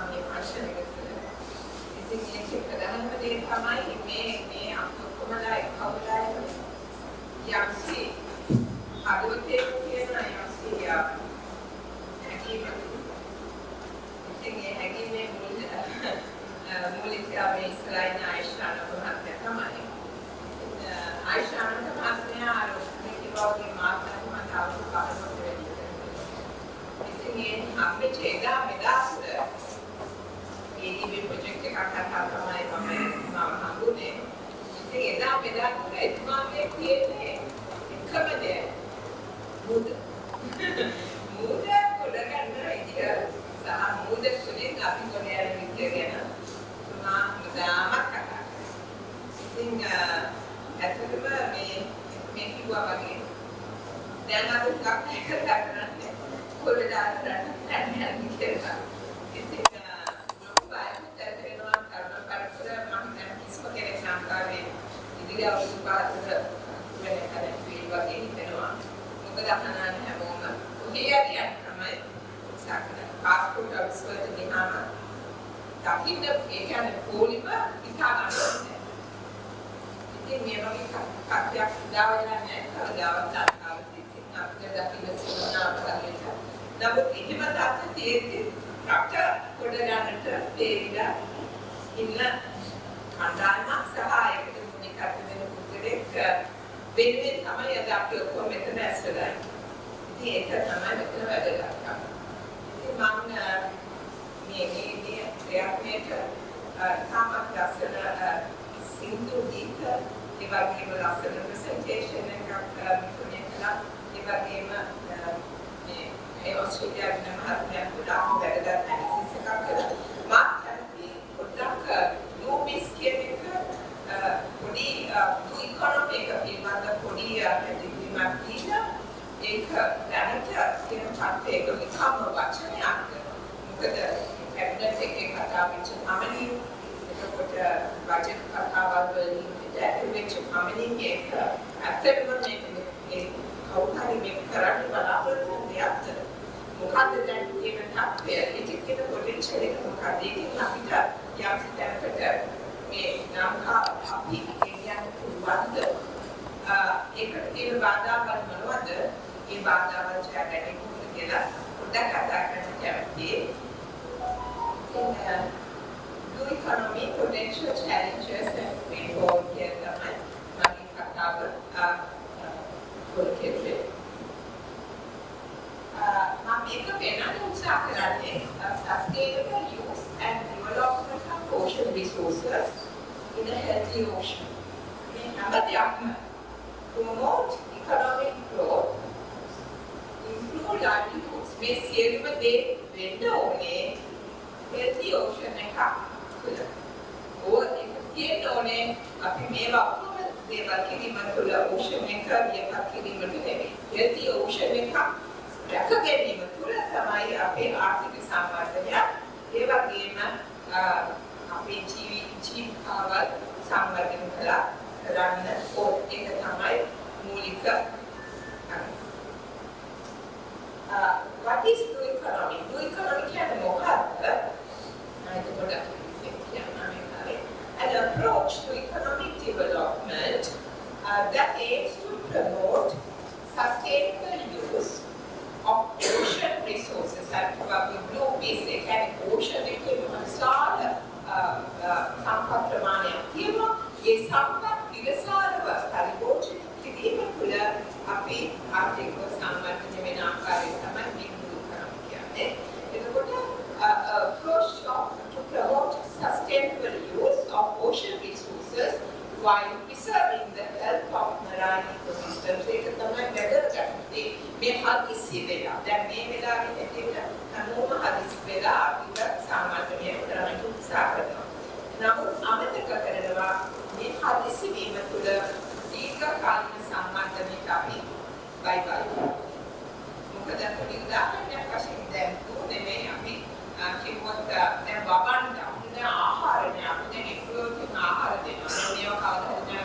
මේ ප්‍රශ්නයකට ඉතින් මේක ප්‍රධානම දේ තමයි මේ අපොක්කමලා කවුරුලා යම්සි හදවතේ කියන යම්සි හැකියාව ඉතින් ඒ හැකියාවේ මූලික මේ ඉස්රායිල් ආයෂාන මහත්මයා තමයි ආයෂාන මහත්මයා ආරෝපණය කිව්වාගේ මාතෘකාව මත අවුරුදු 15 ඉතින් අපේ චේදා මෙදාස් ඒකේ ප්‍රොජෙක්ට් එකක් හදලා තමයි මම හම්බුනේ. ඉතින් එදා මෙදාස් එතුමාගේ කියන්නේ එකම දේ මුද කොලගන්න ඉතිය සහ මුද තුලින් අපි කොහේ යන විදිය ගැන මුදාමක් කතා. ඉතින් ඇත්තටම මේ කිව්වා වගේ දැන් අපි ටිකක් කතා කරන්නේ කොල්ලදාට රටන්න කියලා. ඉතින් ලොකු බයක් දැනෙනවා කර්මපරතර මම දැන් කිසිම කෙනෙක් සංකාරේ ඉදිරි අවුරුදු 5කට වෙන කරේ වගේ හිතෙනවා. මොකද අහනන්නේ හැමෝම කොහේ යන්නේ තමයි සාකන පාස්පෝර්ට් ඔෆිස් වලට ගියාම දකින්න ඒ කියන්නේ පොලිම හිතා ගන්න. ඉතින් මේ වගේ කට්ටියක් දාවලා නැහැ කවදාවත් තාක්ෂණික අපිට දකින්න සිනා බලන්න. නමුත් එහෙම තාක්ෂ තියෙද්දි රට කොට ගන්නට දෙවිලා ඉන්න අන්දානක් සහායකට මුනිකට වෙන පුද්ගලෙක් වෙන්නේ තමයි අද අපි ඔක්කොම මෙතන ඇස්සලා. ඉතින් ඒක තමයි මෙතන වැදගත්කම. ඉතින් මම මේ ප්‍රයත්නයට සාමත් ලස්සන සින්දු ගීත ඒ වගේම ලස්සන ප්‍රසන්ටේෂන් එකක් මෙතන කළා. ඒ වගේම මේ ඔස්ට්‍රේලියාවේ මහත්මයා ගොඩාක් වැදගත් ඇනලිසිස් එකක් කළා. මාත් කැමති පොඩ්ඩක් නෝබිස් කියන එක පොඩි ඉකොනොමි එක පිළිබඳ පොඩි පැතිරීමක් දීලා ඒක දැනට කියන පත්තේ එක නිකම්ම වචනයක්. මොකද කැබිනට් එකේ කතා වෙච්ච කමනින් එතකොට බජට් කතාවල් වලින් වෙච්ච කමනින් එක ඇත්තටම මේ කවුරුහරි මේක කරන්න බලාපොරොත්තු වෙන්නේ මොකද්ද දැන් කියන තත්ත්වය ඉතින් පොටෙන්ෂල් එක මොකක්ද ඒකෙන් අපිට යම් තැනකට මේ නම් අපි කියන්නේ පුළුවන්ද ඒකට තියෙන බාධාවල් මොනවද ඒ බාධාවල් ඡාඩන්නේ කොහොමද කියලා පොඩ්ඩක් කතා කරන්න කැමතියි. Blue economy potential challenges and involved here තමයි මගේ කතාව පොඩ්ඩක් මම මේක වෙනම උත්සාහ කරන්නේ sustainable use and development of ocean resources in a healthy ocean. මේ හැමදේම promote economic growth, improve livelihoods. මේ සියලුම දේ වෙන්න ඕනේ healthy ocean එකක් තුළ. ඒක තියෙන්න ඕනේ අපි මේවා ඔක්කොම දේවල් කිරීම තුළ ocean එක වියපත් කිරීමට නෙවෙයි. healthy ocean එකක් රැක ගැනීම තුළ තමයි අපේ ආර්ථික සම්වර්ධනය ඒ වගේම අපේ ජීවිතාවල් සංවර්ධනය කරන්න ඕන. ඒක තමයි මූලික. What is blue economy? Blue economy කියන්නේ මොකක්ද? An approach to economic development that aims to promote sustainable use of ocean resources and blue basic and ocean විශාල සම්පත් ප්‍රමාණයක් තියෙනවා. ඒ සම්පත් විගසාරව පරිපෝෂණය කිරීම තුළ අපි ආර්ථික සම්වර්ධනය වෙන ආකාරය තමයි මේ blue economy කියන්නේ. එතකොට approach to promote sustainable use of ocean resources while preserving the health of marine ecosystems. ඒක තමයි වැදගත් දේ. මේ හදිසි වෙලා දැන් මේ වෙලාවේ ඇතිවෙන හැමෝම හදිසි වෙලා අපිට සාමාන්‍යයෙන් කරන්න උත්සාහ කරනවා. නමුත් අමතක කරනවා මේ හදිසි වීම තුළ දීර්ඝකාලීන සම්බන්ධතාවයක් අපි බයි. මොකද පොඩි උදාහරණයක් වශයෙන් දැන් තුනේ අපි කිව්වොත් දැන් වබන්න අපිට ආහාරනේ අපිට නිකුත් ආහාර දෙනවා. මේවා කවදාවත්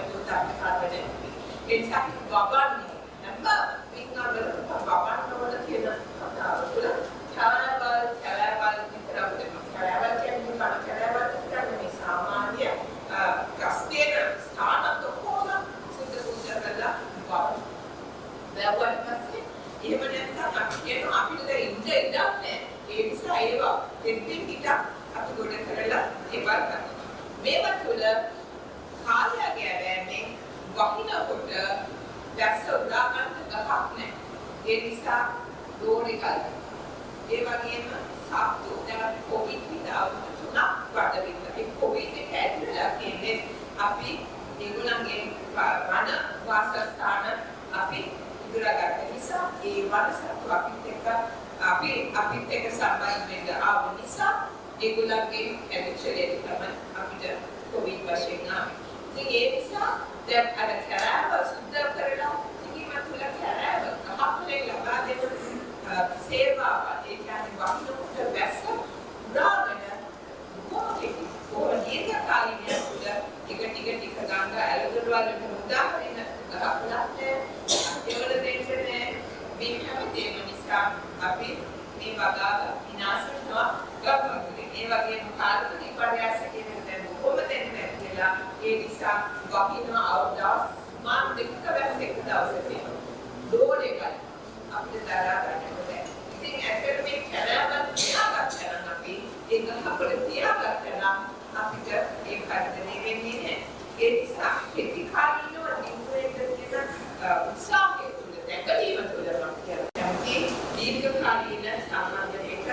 ඉතින් ටිකක් අපි ගොඩ කරලා ඒවල් කරනවා. මේවා තුළ කාලයගේ ඇවෑමෙන් වහිනකොට දැස්ස උදා ගන්න ගහක් නැහැ. ඒ නිසා දෝරේ ගන්නවා. ඒ වගේම සාප්පු දැන් කොවිඩ් විතර තුනක් වඩ විතර. ඒ කොවිඩ් එක ඇතුළේ කියන්නේ අපි ඒගොල්ලන්ගේ වන වාසස්ථාන අපි ඉදිරියට නිසා ඒ වනසතු අපිත් එක්ක සම්බන්ධ වෙන්න ආව නිසා ඒගොල්ලන්ගේ ඇවිච්චලේ තමයි අපිට කොවිඩ් වශයෙන් ආවේ. ඉතින් ඒ නිසා දැන් අර කරාව සුද්ධ කරලා ඉතින් තුල කරාව අපේ ලබා දෙන සේවාව ඒ කියන්නේ වහිනකොට වැස්ස උදාගෙන කොහොමද කාලිනිය තුල ටික ගංගා ඇලදොල වලට උදාගෙන ගහපලත් ඒවල දෙන්නේ මේ හැමදේම නිසා අපි මේ වගාව විනාශ වෙනවා ගමන්නේ. ඒ වගේම කාර්බනික පර්යාස කියන දැන් කොහොමද දෙන්නේ කියලා ඒ නිසා වහින අවදාස් මාන දෙක වැස්සෙක් දවසට දෝලේකයි අපිට දරා ගන්න බැහැ. ඉතින් ඇත්තට මේ කැලෑවල් තියාගත්තා නම් අපි ඒ ගහකොළ තියාගත්තා නම් අපිට ඒ කරදරේ වෙන්නේ නැහැ. ඒ නිසා කෙටි කාලීනව නිකුත් වෙන උත්සාහය තුළ දැකීම තුළ නම් කියන්නේ දීර්ඝ කාලීන සම්බන්ධයක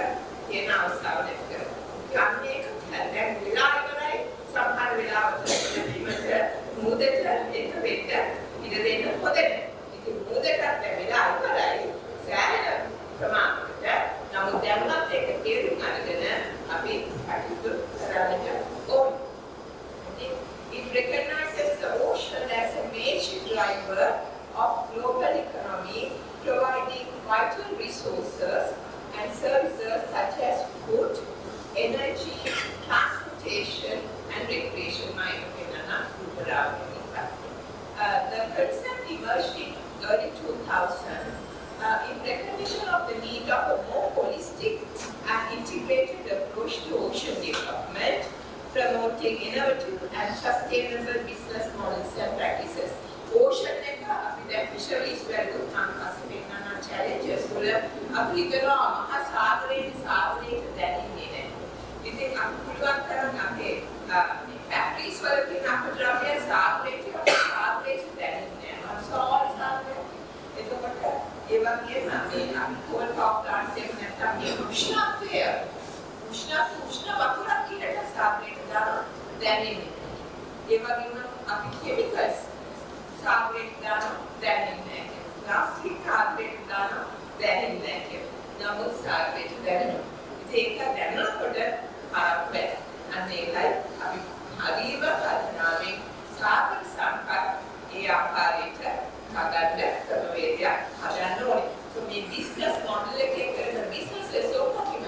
තියෙන අවස්ථාවක් නැතිව. යන්නේක දැන් විලා ඉවරයි සමහර වෙලාවට මුදෙට එක වෙන්න ඉඩ දෙන්න හොඳ නැහැ. ඉතින් මුදෙටත් වෙලා ඉවරයි සෑහෙන ප්‍රමාණයට. නමුත් දැනුවත් එක තේරුම් අරගෙන අපි කටයුතු කරන්න ඕනේ. It recognizes the ocean as a major driver of global economy, providing vital resources and services such as food, energy, transportation, and recreation. The concept emerged in early 2000 in recognition of the need of a more holistic and integrated approach to ocean development, promoting innovative and sustainable business models and practices. Ocean එක අපි දැන් fisheries වලට අන්තස්පේනන challenges වල අපි කරා මහා සාගරයේ දැනෙන්නේ නැහැ. ඉතින් අපි පුළුවන් තරම් අපේ factories වල තියෙන අපද්‍රව්‍ය සාගරයේ දැනෙන්නේ නැහැ. සෝල් සාගරය. එතකොට ඒ වගේම අපි coal power plants එක නැත්නම් මේ උෂ්ණත්වය උෂ්ණ වතුරක් කියලා සාගරයට දාන දැනෙන්නේ. ඒ වගේම අපි chemicals සාගරයට දාන දැනෙන්නේ නැහැ. ප්ලාස්ටික් සාගරයට දාන දැනෙන්නේ නැහැ. නමුත් සාගරයට දැනෙනවා. ඒක දැනනකොට ආරම්භය. අන්න ඒකයි අපි හරිම කල්පනාවෙන් සාගර සම්පත් ඒ ආකාරයට හදන්න ක්‍රමවේදයක් හදන්න ඕනේ. So මේ business model එකේ කරන business ලෙසෝපකිම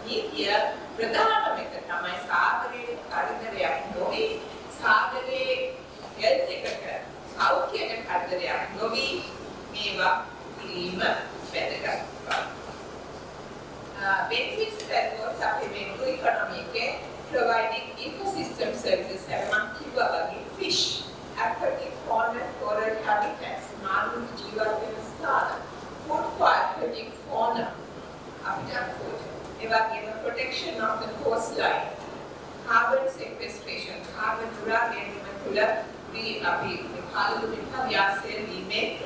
නීතිය ප්‍රධානම එක තමයි සාගරයේ කරදරයක් නොවි සාගරයේ health එකට සෞඛ්‍යයට කරදරයක් නොවි මේවා කිරීම වැදගත්. Benefits that was supplementary economic providing ecosystem services among Kiwagi fish, aquatic fauna, coral habitats, marine Jivakan star, food for aquatic fauna, habitat food, protection of the coastline, carbon sequestration, carbon dura we make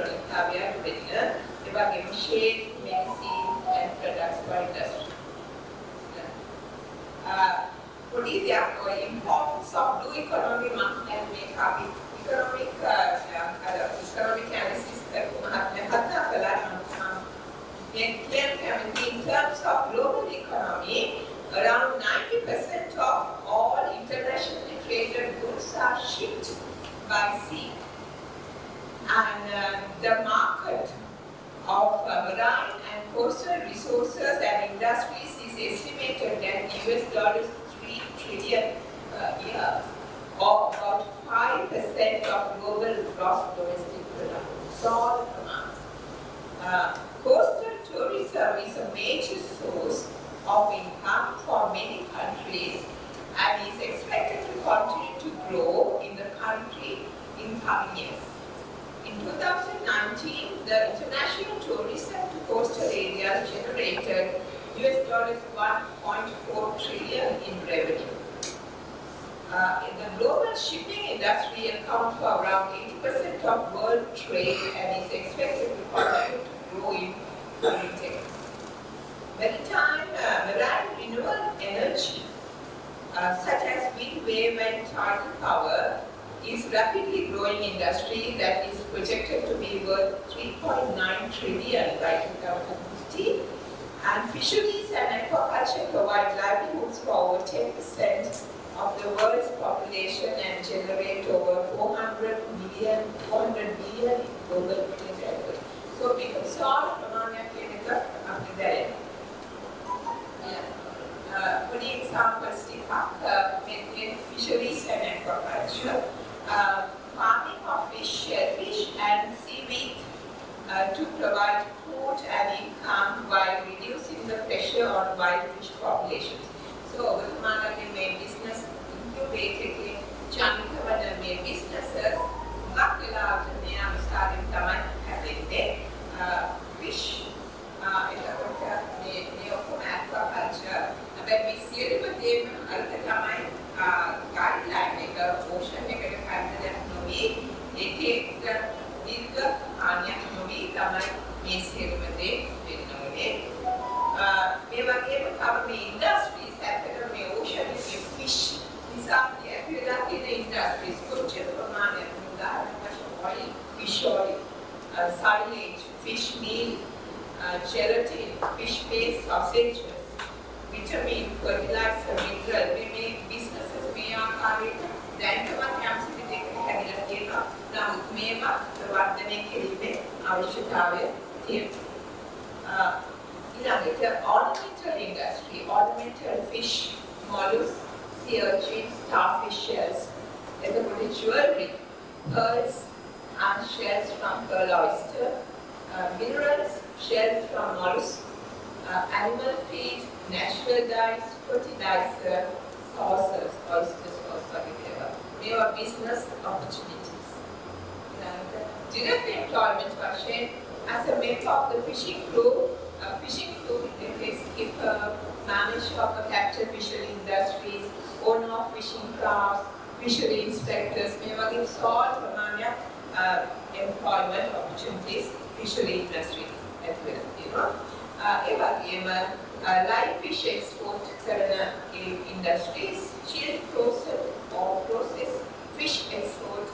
shade, medicine, and products for industry. What is the importance of blue economy and make economic analysis in terms of global economy, around 90% of all internationally traded goods are shipped by sea. And the market of marine and coastal resources and industries is estimated at $3 trillion a year, or about 5% of global gross domestic product. Small amount. Coastal tourism is a major source of income for many countries and is expected to continue to grow in the country in coming years. In 2019, the international tourism to coastal areas generated $1.4 trillion. shipping industry accounts for around 80% of world trade and is expected to continue to grow in coming decades. Maritime marine renewable energy, such as wind, wave, and tidal power, is rapidly growing industry that is projected to be worth 3.9 trillion by 2050. And fisheries and aquaculture provide livelihoods for over 10% of the world's population and generate over 400 billion in global trade. So we can solve ammonia chemical after that. For the examples, with fisheries and aquaculture, farming of fish, shellfish, and seaweed to provide food and income while reducing the pressure on wild fish populations. So, ඔබතුමාලගේ මේ business incubating චාන්කවන මේ businesses ගොඩක් වෙලාවට මේ අනුසාරයෙන් තමයි හැදෙන්නේ. Fish එතකොට මේ ඔක්කොම aquaculture හැබැයි මේ සියලුම දේම අර්ථ තමයි guideline එක ocean එකට කරදරයක් නොවි ඒකේ දීර්ඝ හානියක් නොවි තමයි මේ සියලුම දේ වෙන්න ඕනේ. මේ වගේම තමයි industries ඇත්තටම මේ ocean එකේ fish නිසා කියලා තියෙන industries කොච්චර ප්‍රමාණයක් උදාහරණයක් oil, fish oil, silage, fish meal, gelatin, fish paste, sausages, vitamin, fertilizer, mineral, මේ businesses මේ ආකාරයට දැන්කවත් යම් සිටියකට හැදිලා තියෙනවා. නමුත් මේවා වර්ධනය කිරීමේ අවශ්‍යතාවය තියෙනවා. ඊළඟට ornamental industry, ornamental fish, mollusks, sea urchins, starfish shells, එතකොට jewelry, pearls and shells from pearl oyster, minerals, shells from mollusks, animal feed, natural dyes, fertilizer, saucers, oyster sauce, whatever. They are business opportunities. Direct employment question, as a member of the fishing crew interface skipper, manager of the capture fishery industries, owner of fishing crafts, fishery inspectors, may give solve employment opportunities, fishery industry as well. Live fish export industries, chilled, frozen or processed fish export,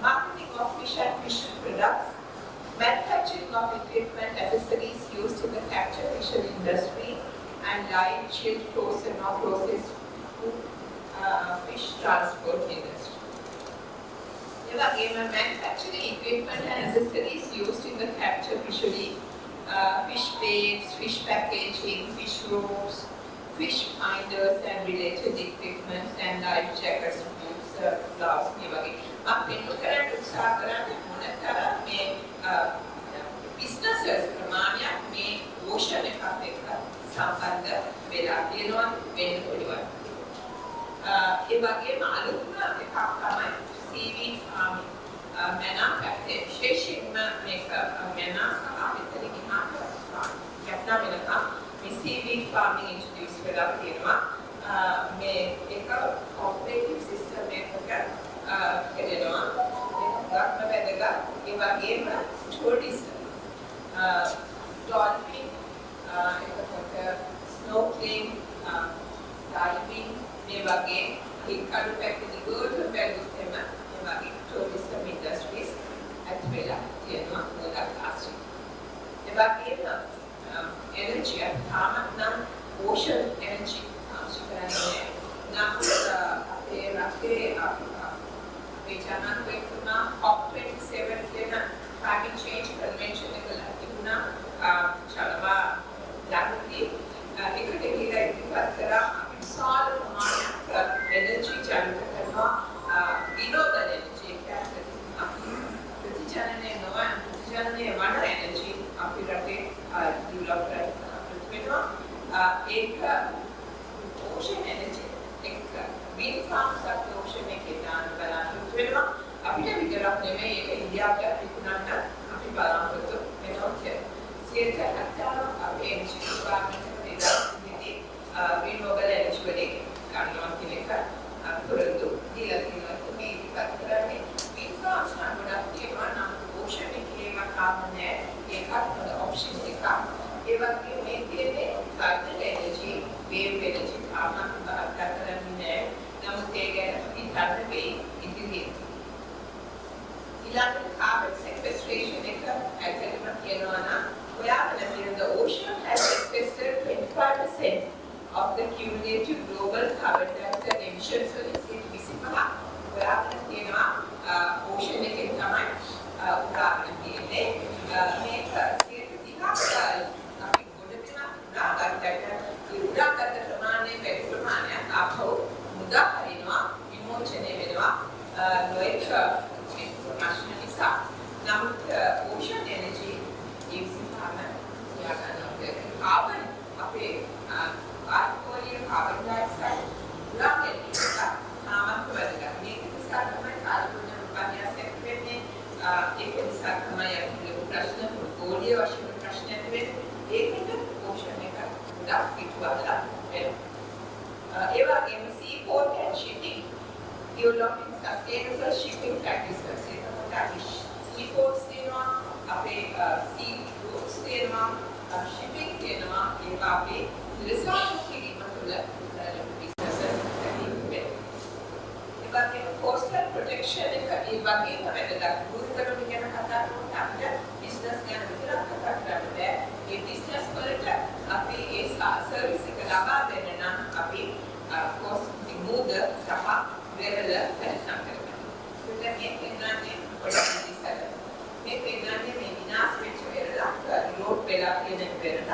marketing of fish and fish products, manufacturing of equipment, accessories used in the capture fishery industry, and live, chilled, frozen or processed food, fish transport industry. Manufacturing equipment and accessories used in the capture fishery, fish baits, fish packaging, fish ropes, fish finders and related equipment, and life jackets, boots, gloves, අපි නොකරන උත්සාහ කරන්නේ මොනතර මේ businesses ප්‍රමාණයක් මේ ocean එකත් එක්ක සම්බන්ධ වෙලා තියෙනවා වෙන්න පුළුවන්. ඒ වගේම අලුත්ම එකක් තමයි seaweed farming. manufacturing විශේෂයෙන්ම මේක මෙනා සාහිත්‍යයේ ගිහාට යත්නා වෙනකම් මේ seaweed farming introduce වෙලා තියෙනවා. මේ එක cooperative system එකක කරනවා. ඒකත් වැදගත්. ඒ වගේම tourism, dolphin, එතකොට snorkeling, diving මේ වගේ හික්කඩු පැත්තේ ගොඩ බැලුවොත් එම මේ වගේ tourism industries ඇත් වෙලා තියෙනවා ගොඩක් ආශ්‍රය. ඒ වගේම energy තාමත් නම් ocean energy ආශ්‍රය කරන්නේ නම් අපේ රටේ විචාරණකතුමා COP27 කියන climate change convention එක ලැබුණා චලවා ලැබුණේ ඒකට කියලා ඉතිපත් කරා විශාල ප්‍රමාණයක් energy ජනක කරනවා renewable energy කියන්නේ ප්‍රතිජනනය නොවන ප්‍රතිජනනය වන energy අපි රටේ develop කරනවා ඒක ocean energy එක wind farms අපේ ocean එකේ දාන බලාපොරොත්තු වෙනවා අපිට විතරක් නෙමෙයි ඒක ඉන්දියාවට විකුණන්න අපි බලාපොරොත්තු වෙනවා කියන්නේ. අපේ energy department එකේ දාන්නේ renewable energy වලින් ගන්නවා කියන එක පුරුදු දීලා තියෙනවා මේ ආපහු මුදා හරිනවා විමෝචනය වෙනවා නොඑක ප්‍රශ්න නිසා. නමුත් ocean energy ඉස්සරහම යනවා. කාබන් අපේ ආත්මෝලිය කාබන් ඩයොක්සයිඩ් උරාගෙන තාමත් වැඩගත්. මේක නිසා තමයි කාලුණ්‍ය උපන්යාසයක් වෙන්නේ. ඒක නිසා තමයි අපි ප්‍රශ්න පොලිය වශයෙන් ප්‍රශ්න ඇති වෙන්නේ. ඒකට ocean එක ගොඩක් පිටුවහලා වෙනවා. ඒ වගේම seaport and shipping developing sustainable shipping practices. ඒකට seaports තියෙනවා, අපේ sea routes තියෙනවා, shipping තියෙනවා, ඒක අපේ රිසෝර්ස් කිරීම තුළ businesses ඇති වෙනවා. ඒ වගේම coastal protection එක ඒ වගේම වැදගත්. ගුරුතර ගැන කතා කරනකොට අපිට business ගැන විතරක් කතා කරන්න බෑ. ඒ business වලට අපි ඒ සර්විස් එක ලබා දෙන්න නම් අපි coast මුද සහ වෙරළ පරිසම් කරනවා. ඒකට මේ පෙන්නන්නේ පොඩි ඉස්සර. මේ පෙන්නන්නේ මේ විනාශ වෙච්ච වෙරළ යුරෝප් වෙලා තියෙන වෙරළ.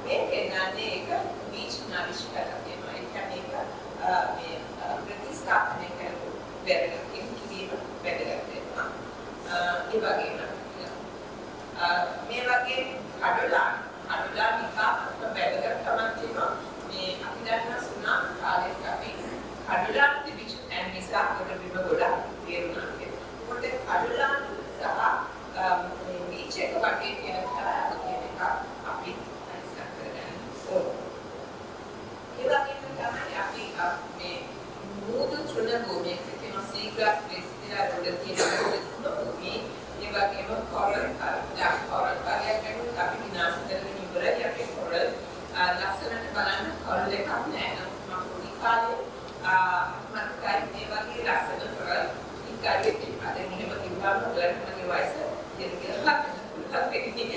මේ පෙන්නන්නේ ඒක බීච් නවිෂ්කරණය වෙනවා. ඒ කියන්නේ මේ ප්‍රතිස්ථාපනය කරපු වෙරළ කිරීම වැදගත් වෙනවා. ඒ වගේම මේ වගේ කඩලා නිකා වැදගත්කමක් තියෙනවා. මේ අපි දන්නා සුනාමි කාලෙක අපි කඩලා තිබිච්ච නිසා කොට බිම ගොඩක් තේරුණා කියලා. ඒකට කඩලා සහ මේ බීච් එක වගේ තියෙන තරහ කියන එක අපි අනිසක් කරගන්න ඕනේ. ඒ වගේම තමයි අපි මේ මුදු තුන භූමියක තියෙන සීග්‍රාස් ප්‍රතිලා වල තියෙන භූමිය ඒ වගේම කොරල් කාර්යයක් කරනකොට අපි විනාශ කරගෙන ඉවරයි. අපි කොරල් ලස්සනට බලන්න කොරල් එකක් නැහැ. මම පොඩි කාලේ මතකයි මේ වගේ ලස්සන කොරල් ඉකාරියට අද මෙහෙම කිව්වම ඔයාලට මගේ වයස දෙක කියලා හිතන්න.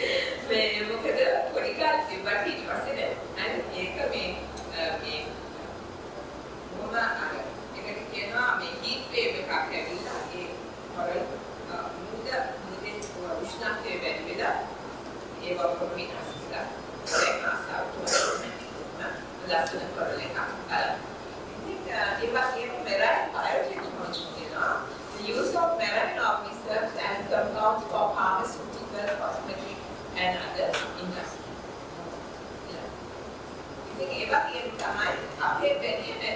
මේ මොකද පොඩි කාලේ තිබ්බට ඊට පස්සේ නෑ. ඒක මේ මොන ඒකට කියනවා මේ හීට් වේව් එකක් ඇවිල්ලා ඒ කොරල් මුදේ උෂ්ණත්වය වැඩි වෙලා ඒ වගේ විනාශ වෙලා ඒක ලස්සන කොරල් එකක්. ඒ වගේම marine biotechnology කියනවා. The use of marine organisms and compounds for pharmaceutical, cosmetic and other industries. ඉතින් ඒ වගේම තමයි අපේ වෙන්නේ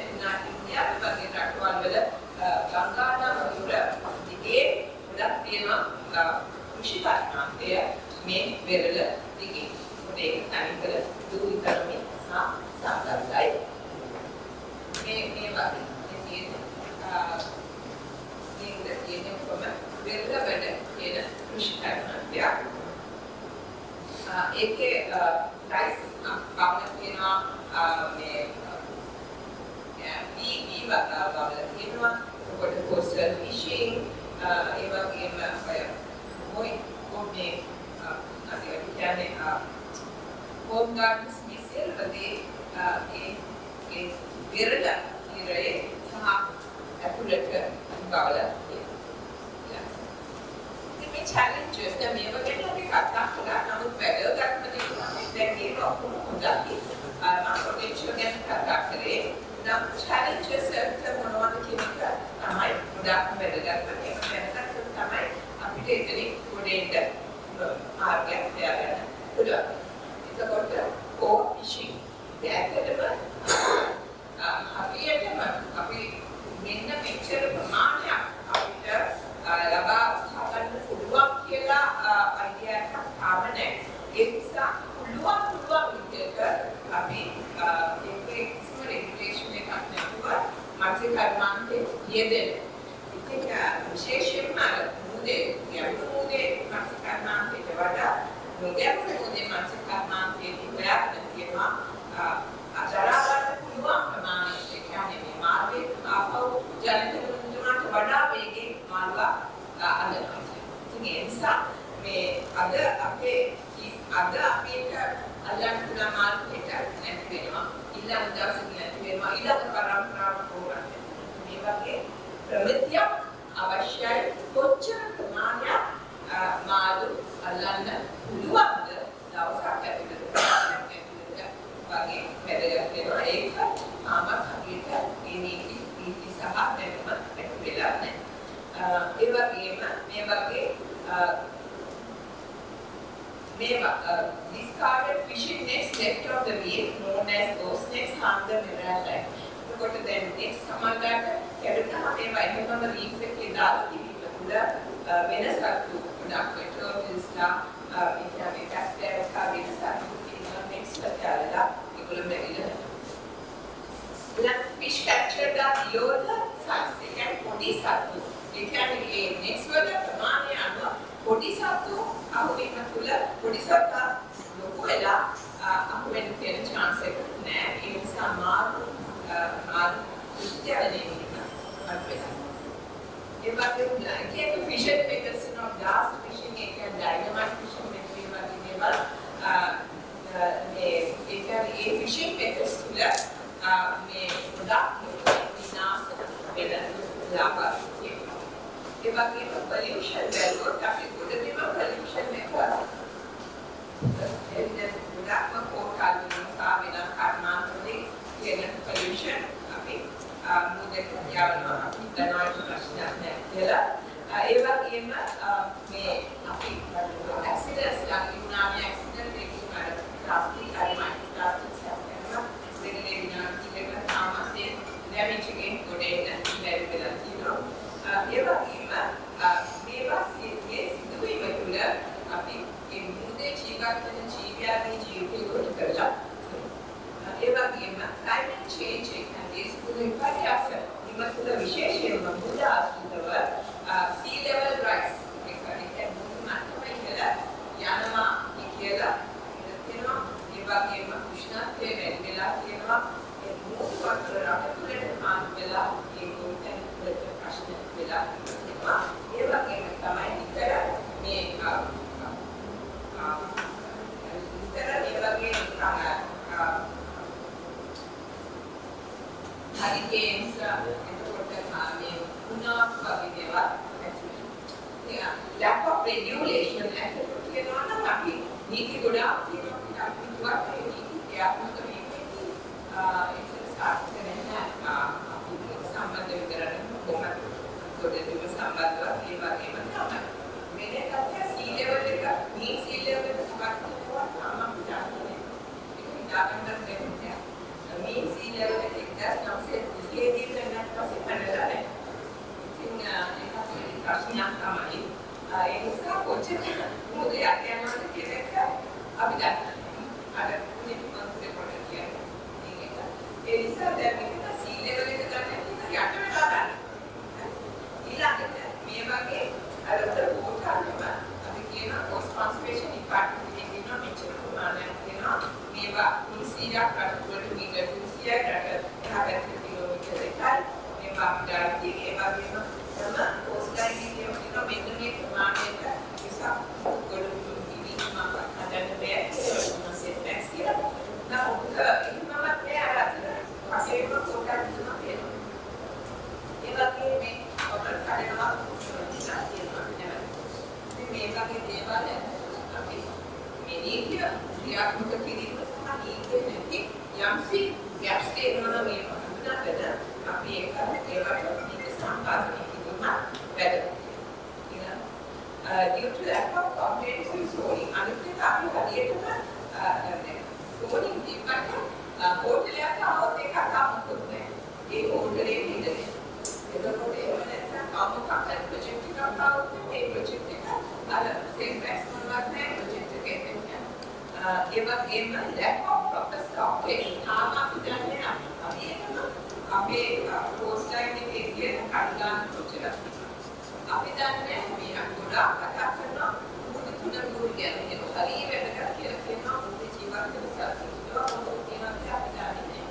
ඉන්දියාව වගේ රටවල් වල ගංගා නදුර දිගේ ගොඩක් තියෙනවා කෘෂි කර්මාන්තය මේ වෙරළ දිගේ. ඒක තනිකර දුරිකරමේ සාකච්ඡායි. මේ වගේ තියෙන කොම වෙරළ වැඩ කියන කෘෂි කර්මාන්තයක්. ඒකේ රයිස් බවල තියෙනවා මේ වී බවල තියෙනවා. කොට coastal fishing ඒ වගේම මොයි කොම්නේ අද කියන්නේ home gardens මිසෙල් වගේ ඒ වෙරළ ඉරේ සහ ඇතුළට බවල තියෙනවා. මේ challenges දැන් මේව ගැන අපි කතා කළා. නමුත් වැදගත්ම දේ තමයි දැන් ඒක ඔක්කොම හොඳයි. මම potential ගැන කතා කරේ. නම් challenges එක මොනවද කියන එක තමයි ගොඩක් වැදගත්. ඒක දැනගත්තොත් තමයි අපිට එතනින් ගොඩේට මාර්ගයක් හොයාගන්න පුළුවන්. එතකොට co-fishing ඇත්තටම හරියටම අපි මෙන්න මෙච්චර ප්‍රමාණයක් අපිට ලබා ගන්න පුළුවන් කියලා අයිඩියා එකක් තාම නැහැ. ඒ නිසා පුළුවන් විදිහට අපි ඒකේ කිසිම රෙගුලේෂන් එකක් නැතුව මත්ස්‍ය කර්මාන්තයේ යෙදෙන. ඉතින් විශේෂයෙන්ම මුදේ මත්ස්‍ය කර්මාන්තයට වඩා නොගැඹුරු මුදේ මත්ස්‍ය කර්මාන්තයේ ප්‍රයත්න තියෙනවා. අජරාවන්න පුළුවන් ප්‍රමාණයට ඒ කියන්නේ මේ මාර්ගයේ ආපහු ජනක මුදුනට වඩා වේගෙන් මාර්ග අල්ලනවා. ඉතින් ඒ නිසා මේ අද අපිට අල්ලන්න පුළුවන් මාර්ගයට නැති වෙනවා. ඊළඟ දවසේ නැති වෙනවා. ඊළඟ පරම්පරාවට පෝරන්න. මේ වගේ ප්‍රමිතියක් අවශ්‍යයි. කොච්චර ප්‍රමාණයක් මාළු අල්ලන්න පුළුවන්ද දවසක් ඇතුළත වගේ වැදගත් වෙනවා. ඒක ආම හරියට next සමාජයට කැඩුනහම ඒවා එහෙමම රීෆ් එකේ දාලා තිබීම තුළ වෙනසක් ගොඩක් මෙට්‍රෝපිස්ලා ඒ කියන්නේ කැස්ටර් වෙනසක් තියෙනවා next පැත්තලා ඒගොල්ලෝ බැරිලා fish captured are below the size. They can podi satu. They can next word ප්‍රමාණය අනුව podi satu අහුවෙන්න තුල podi satu ලොකු වෙලා අහුවෙන්න තියෙන chance එක නෑ. ඒ නිසා මාරු විද්‍යාලයේ ඉන්න අපිට. ඒ වගේම කියන fishing methods of glass fishing එක dynamite fishing method වගේ ඒ කියන්නේ fishing methods තුල මේ ගොඩක් විනාශ වෙන ලාභ තියෙනවා. ඒ වගේම pollution වැල්ලුවොත් අපි ගොඩබිම pollution එක එන්නේ ගොඩක්ම පොටාලු නිසා වෙන කාරණාවලින් තියෙන pollution අපි මුදෙක යවනවා. අපි දන්නවා ප්‍රශ්නයක් නැහැ කියලා. ඒ වගේම මේ අපි accidents like tsunami accident එකකින් plastic හරි microplastic damage again good in very well ඒ වගේම මේවා සිදුවීම තුළ අපි ඒ මුදේ ජීවත් වෙන ජීවියාගේ ජීවිතය කොට කරලා ඒ වගේම climate change එකේ සිදුවීම් විපර්යාස ඉමතුල විශේෂයෙන්ම මුද ආශ්‍රිතව sea level rise එකකට මුදු මට්ටම ඉහළ යනවා කියලා කියනවා ඒ වගේම උෂ්ණත්වය වැඩි වෙලා තියෙනවා මුදු වතුර රටතුලට මාරු වෙලා ඒ කොටෙන් වලට ප්‍රශ්න වෙලා තියෙනවා ඒ වගේම තමයි ඉතර මේ hurricanes එතකොට මේ උනාක් වගේ දේවල් lack of regulation එතකොට කියනවා නම් අපි නීති ගොඩාක් තියෙනවා අපි දුවත් ඒ නීති ක්‍රියාත්මක වීමේදී ඒක ස්ටාර්ට් කරන්න අපි සම්බන්ධ විතරක් කොහොමද ගොඩේම සම්බන්ධව ඒ වගේම තමයි මේ තත්ත්වය sea level එක mean sea level එකට සමත් වෙනවා තමයි જાන්නේ ඒක විදාගන්න දෙන්නේ mean sea level එක 1930 දී වෙනත් පස්සේ පැනලා නැහැ ඉතින් ඒක අපේ ප්‍රශ්නයක් තමයි ඒ නිසා කොච්චර මොකද යනවා කියන එක අපි දන්නවා අර නිකුත් පොඩි කියන්නේ ඒ නිසා දැන් මේක sea level එක ගන්න යට වෙලා ගන්න ඊළඟට මේ වගේ අර පොටාලම අපි කියන cost conservation department එකේ ඉන්න මෙච්චර ප්‍රමාණයක් තියෙනවා මේවා 200ක් අරකට මීටර් 200කට හැබැයි කිලෝමීටර් එකයි මේවා අපිට ඒ වගේම තම cost line එකේ තියෙන මෙන්න මේ ප්‍රමාණයට නිසා ගොඩ ඉවිම හදන්න බෑ සෙට් බැක්ස් කියලා නමුත් ඉන්නමත් නෑ අර අපේ පොටාලම තියෙනවා ඒ වගේ මේ ඔතන කඩේනවා මේ වගේ දේවල් අපි මේ නීතිය ක්‍රියාත්මක කිරීම සහ නීතිය නැති යම්සි ගැප්ස් තියෙනවා මේ වුණාට අපි ඒකට නීති සම්පාදනය කිරීම වැදගත්. due to lack of comprehensive zoning අනිත් අපි හරියටම zoning දීපට හෝටලයක් આવොත් ඒක අතාමුකුත් නෑ. ඒ හෝටලේ ඉඳලා එතකොට එහෙම නැත්නම් කාමකක්ක ප්‍රොජෙක්ට් එකක් આવොත් මේ ප්‍රොජෙක්ට් එක අර සෙන් බැක්ස් මොනවත් නැහැ ප්‍රොජෙක්ට් එකේ එන්නේ. ඒ වගේම lack of proper stock taking තාම අපි දන්නේ නැහැ. අපි එකම අපේ post line එකේ තියෙන කඩදාන ප්‍රොජෙක්ට් අපි දන්නේ මේ අකුරා කතා කරනවා මුදු තුන මුදු කියන්නේ ඒක හරිය වැදගත් කියලා කියනවා මුදු ජීවත් වෙන සත්‍යය මොකද කියනවා අපි දන්නේ.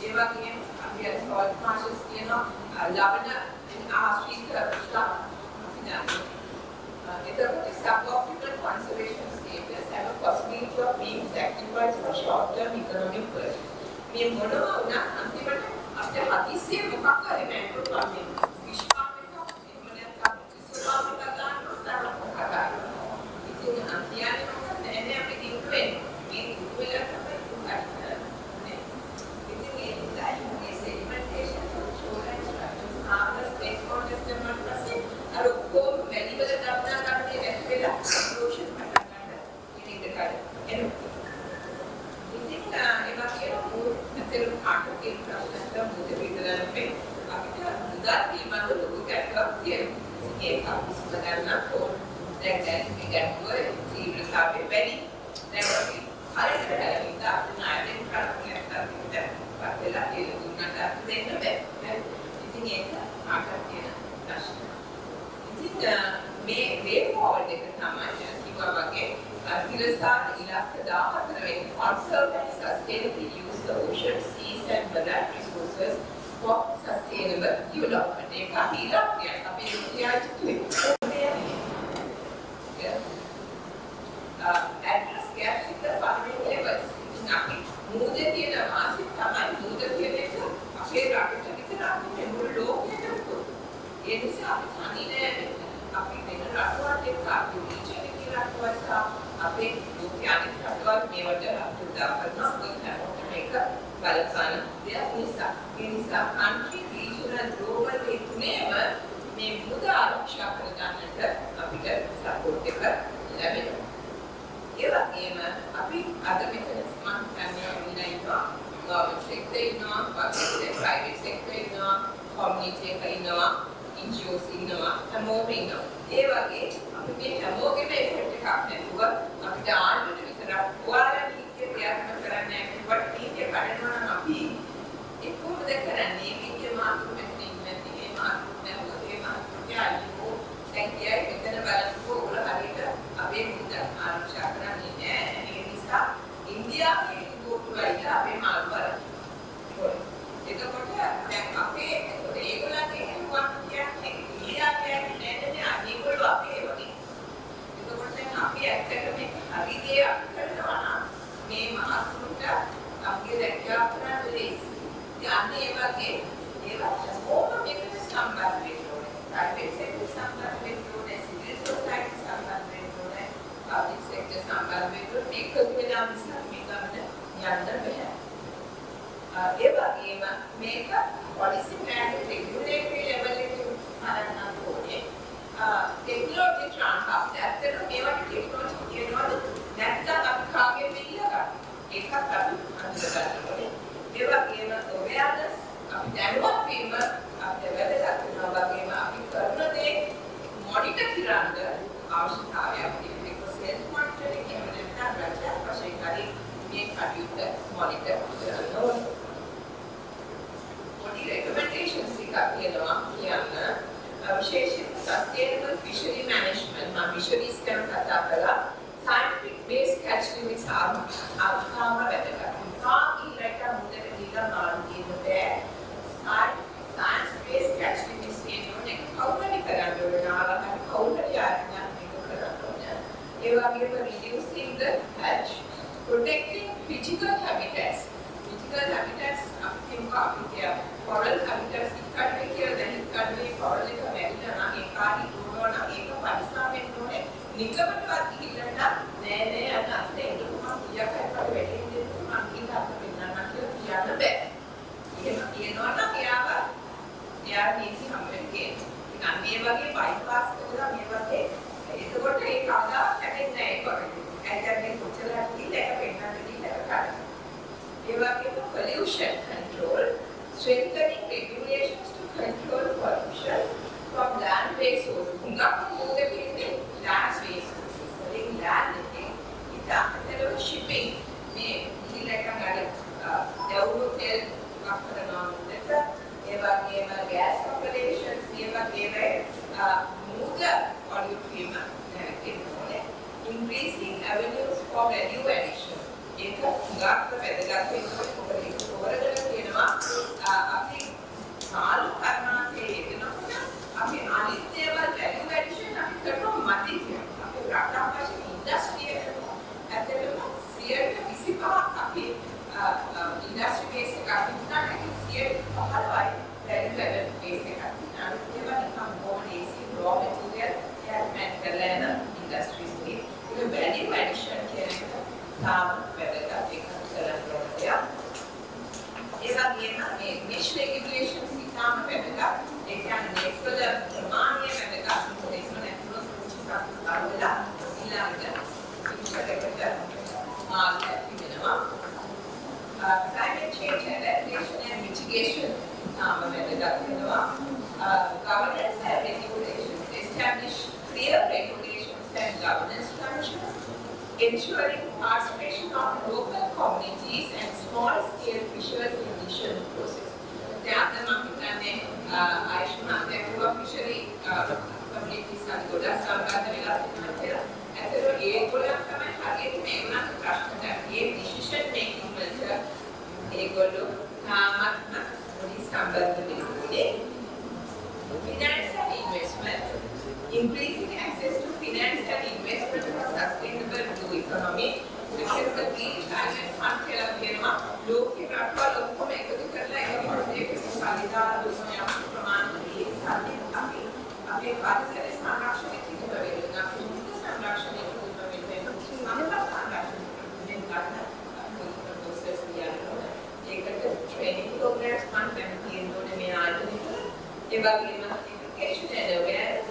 ඒ වගේම අපි අර සෝල්ට් මාෂස් කියනවා ලබන ආශ්‍රිත ස්ටොක් අපි දන්නේ. Therefore, suboptimal conservation status have a possibility of being sacrificed for short-term economic purposes. මේ මොනවා වුණත් අන්තිමට අපිට හදිස්සිය මොකක් හරි බැංකුවට වගේ විශ්වාසයක් එහෙම නැත්නම් විශ්වාසයක් ගන්නවා තරහ. ඉතින් අන්තිමට මොකද නෑ අපි දිනුවේ මේ දුවලා තමයි උගන්නේ. ඉතින් මේ sedimentation shoreline structures harvest stakeholder system පස්සේ අර කොම් වැඩි වෙලා ගන්නා කටේ නැති වෙලා erosion පටන් ගන්න ඉතින් ඒ වගේම මුදේ පිටරට තෝරන. දැන් මේ ගැටුව තීව්‍රතාවය වැඩි. දැන් අපි හරියට හැලෙන්න අපිට ණයෙන් කරන්නේ වෙලා කියලා දුන්නට දෙන්න බෑ. ඉතින් ඒක ආකාර තියෙන ප්‍රශ්න. ඉතින් මේ වේ ෆෝවර්ඩ් එක තමයි කිව්වා වගේ ඉරසා ඉලක්ක 14 වෙනි conserve and sustainably use the ocean, seas and marine resources for sustainable development. ඒක ඉලක්කය අපි ඉතිහාසයේ address gaps in the farming levels. අපි මූදේ තියෙන මාසික තමයි මූද කියන එක අපේ රටට විතර අපි මුළු ලෝකෙටම පොදු. ඒ නිසා අපි තනි නෑ. අපි වෙන රටවල් එක්ක අපි රීජන් එකේ රටවල් සහ අපේ ලෝකයන්ගේ රටවල් මේවට උදව් කරනවා. මොකද හැමෝටම මේක බලපාන දෙයක් නිසා. ඒ නිසා country, regional, global මේ තුනේම මේ මුද ආරක්ෂා කර ගන්නට අපිට සපෝට් එක ලැබෙනවා. ඒ වගේම අපි අද මෙතන ස්මාර්ට් ෆැමිලි ඉන්නවා, ගවර්න්මන්ට් සෙක්ටර් ඉන්නවා, ප්‍රයිවට් සෙක්ටර් ඉන්නවා, කොමියුනිටි එක ඉන්නවා, NGOs ඉන්නවා, හැමෝම ඉන්නවා. ඒ වගේ අපි මේ හැමෝගෙම එෆෙක්ට් එකක් නැතුව අපිට ආණ්ඩුවට විතරක් ඔයාලා නීතිය ක්‍රියාත්මක කරන්න වට නීතිය කඩනවා නම් අපි ඒ කොහොමද කරන්නේ? නීතිය මාතෘ මෙතන ඉන්නේ මේ මාතෘ නැවත ඒ මාතෘ කියන්නකෝ දැන් කියයි මෙතන බලන්නකෝ ඔයාලා හරියට අපේ මුද ආරක්ෂා කරන්නේ නැහැ. ඒ නිසා ඉන්දියාවේ දුක්වයි අපේ මාළු බලන්න. එතකොට දැන් අපේ ඒගොල්ලන්ගේ හිතුවක් කියන්නේ ඉන්දියාවේ නෑනේ අනිගොල්ලෝ අපේ වගේ. එතකොට දැන් අපි ඇත්තටම හරි දේ කරනවා නම් මේ මාතෘට අපේ රැකියාව කරන්න ලේසි. ඉතින් ඒ වගේ ඒවා ඕම මේකට සම්බන්ධ වෙන්න ඕනේ. ප්‍රයිවට් සෙක්ටර් සම්බන්ධ වෙන්න ඕනේ, සිවිල් සොසයිටි සම්බන්ධ වෙන්න ඕනේ, පබ්ලික් සෙක්ටර් සම්බන්ධ වෙන්න ඕනේ. මේක වෙනා නිසා මේක අපිට යන්න බෑ. ඒ වගේම මේක policy and regulatory level එකේ අරන් ඕනේ. ටෙක්නොලොජි ට්‍රාන්ස්ෆර් ඇත්තටම මේවට ටෙක්නොලොජි කියනවාද නැත්නම් අපි කාගේ පිළිලා ගන්න. ඒකත් අපි අඳුරගන්න ඕනේ. ඒ වගේම awareness අපි දැනුවත් වීම අපිට වැදගත් වෙනවා. වගේම අපි කරන දේ මොනිටර් කරන්න අවශ්‍යතාවයක් තියෙනවා. ඒක සෙල්ෆ් මොනිටරින් කියන නැත්නම් රජයක් වශයෙන් හරි මේ කටයුත්ත මොනිටර් කරන්න ඕනේ. පොඩි recommendations ටිකක් තියෙනවා කියන්න. විශේෂයෙන් sustainable fishery management මම fisheries ගැන කතා කළා. scientific based catch limits ආවම වැදගත්. ඉල්ලට මුදට දීලා මාළු කියන බෑ. science based catch limits කියන්නේ කවුරුහරි කරන්න ඕන නාලකට කවුරුහරි ආඥා මේක කරන්න ඕන. ඒ වගේම reducing the catch, protecting critical habitats. Critical habitats අපි coral habitats ඉක්කඩේ කියලා දැන් ඉක්කඩේ coral එක වැඩිලා නම් ඒ කාරි දුරනවා නම් ඒක පරිස්සම් වෙන්න ඕනේ. නිකමටවත් ගිහිල්ලා නෑ අද අපිට ඒක මම කියා කරලා වැඩි දෙන්න මම කියලා අපිට වෙනන්න කියලා කියන්න බෑ. එහෙම කියනවා නම් එයා නීති හැමෙන්නේ කියන්නේ. ඉතින් අන්න මේ වගේ බයිපාස් කරලා මේ වගේ එතකොට ඒ කවදා හැදෙන්නේ නැහැ ඒක. ඇත්තටම කොච්චර හිටියද ඒක වෙනන්න කියලා කරා. ඒ වගේම pollution control, strengthening regulations to control pollution from land-based sources. හුඟක් මොකද කියන්නේ land-based sources. ඒ land එකේ ඉතින් shipping මේ ඉලක්කම් ගන්න දවුණු තෙල් වපරනවා මුදට ඒ වගේම gas operations ඒ වගේම මුද pollute වීම නැතිවෙන්නේ. Increasing avenues for value addition. ඒක හුඟක් වැදගත් වෙනවා. මොකද ඒක තෝරගෙන තියෙනවා අපි මාළු කර්මාන්තයේ යෙදෙනකොට අපි අනිත් දේවල් value addition අපි කරනවා මදි කියනවා. අපි රටක් වශයෙන් ඉන්ඩස්ට්‍රි එක ඇත්තටම 25% අපි ඉන්ඩස්ට්‍රි බේස් එකක් තිබුණාට 15යි value added base එකක්. අනිත් ඒවා නිකන් බෝනේසි raw material යැත්මන් කරලා යන ඉන්ඩස්ට්‍රීස් එකේ ඒක value addition කියන එක තාම වැදගත් එකක් කරන්න ඕනේ. ඒ වගේම මේ niche regulations ඉතාම වැදගත්. ඒ කියන්නේ මේකවල ප්‍රමාණය වැදගත්. ඒක නැතුව පුංචිකක් කරලා ඊළඟට ඉස්සරහට මාර්ගය තිබෙනවා. Climate change adaptation and mitigation governance and regulations establish clear governance structure, ensuring participation of local communities and small-scale fishers in initial process. දැන් මම හිතන්නේ ආයුෂ්මාන් දැක්වුවා fishery communities අද ගොඩක් සම්බන්ධ වෙලා තියෙනවා කියලා. ඇත්තටම ඒගොල්ලන් තමයි හරියට මේගොල්ලන් ප්‍රශ්න ගන්නේ. මේ decision making වලට ඒගොල්ලෝ තාමත්ම පොඩි සම්බන්ධ වෙන්නේ. Financial investment, increasing access to finance and investment for sustainable blue economy. Because the Green Climate Fund කියලා කියනවා ලෝකේ රටවල් ඔක්කොම එකතු කරලා එක ප්‍රොජෙක්ට් එකක් සාධාරණ දුන්නම ප්‍රමාණයේ සාධිත අපේ පරිසර සංරක්ෂණය කිරීම වෙනවා. අපේ සංරක්ෂණය කිරීම වෙනවා. සංරක්ෂණය ගන්න ප්‍රොසෙස් කියනවා. ඒකට ට්‍රේනින් ප්‍රෝග්‍රෑම්ස් මම කියනෝනේ මේ ආයතනෙට. ඒ වගේම education and awareness,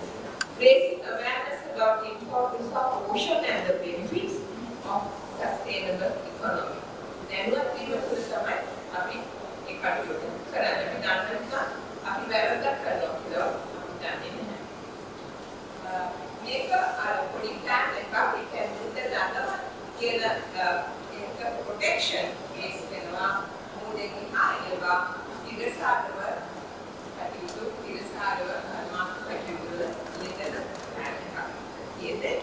raising awareness about the importance of ocean and the benefits of sustainable economy. දැනුවත් වීම තුළ තමයි අපි ඒ කටයුතු කරන්නේ. අපි දන්නවා අපි වැරද්දක් කරනවා කියලා අපි දන්නේ නැහැ. මේක පොඩි ප්ලෑන් එකක් අපි කැම්පුට දානවා කියලා ඒක ප්‍රොටෙක්ෂන් කේස් වෙනවා මොඩෙන් ආයෙවා ඉරසාරව කටයුතු ඉරසාරව මාත් කටයුතු දෙන්න ප්ලෑන් එකක්. ඊයේ